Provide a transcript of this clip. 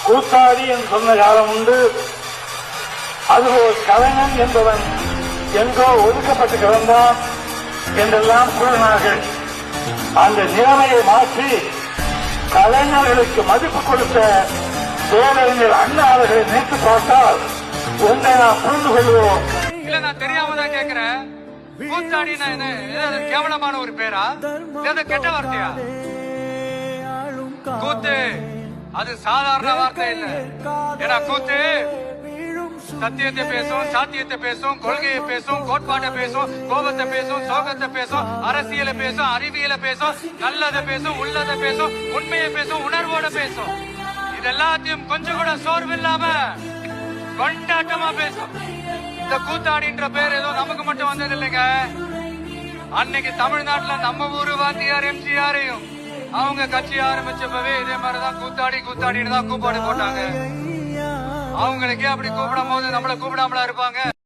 கூத்தாடி என்று சொன்ன காலம் உண்டு. அதுபோல் கலைஞன் என்பவன் எங்கோ ஒதுக்கப்பட்டு கிடந்தான் என்றெல்லாம் கூறினார்கள். அந்த நிலைமையை மாற்றி கலைஞர்களுக்கு மதிப்பு கொடுத்த பேரறிஞர் அண்ணா அவர்களை நினைத்து பார்த்தால் ஒன்றை நாம் புரிந்து கொள்வோம். இல்ல, நான் தெரியாம தான் கேட்கிறேன். கூத்தாடினா என்ன? கேவலமான ஒரு பேரா? கெட்ட வார்த்தையா? கூத்து அது சாதாரண வார்த்தை இல்ல. ஏன்னா கூத்து சத்தியத்தை பேசும், சாத்தியத்தை பேசும், கொள்கையை பேசும், கோட்பாட்டை பேசும், கோபத்தை பேசும், சோகத்தை பேசும், அரசியலை பேசும், அறிவியலை பேசும், நல்லதை பேசும், உள்ளதை பேசும், உண்மையை பேசும், உணர்வோட பேசும். இதெல்லாத்தையும் கொஞ்சம் கூட சோர்வு இல்லாம கொண்டாட்டமா பேசும். இந்த கூத்தாடின்ற பேர் ஏதோ நமக்கு மட்டும் வந்தது இல்லைங்க. அன்னைக்கு தமிழ்நாட்டுல நம்ம ஊரு வாத்தியார் எம்ஜிஆரையும் அவங்க கட்சி ஆரம்பிச்சப்பவே இதே மாதிரிதான் கூத்தாடி கூத்தாடின்னு தான் கூப்பாடு போட்டாங்க. அவங்களுக்கே அப்படி கூப்பிடும் போது நம்மள கூப்பிடாமலா இருப்பாங்க?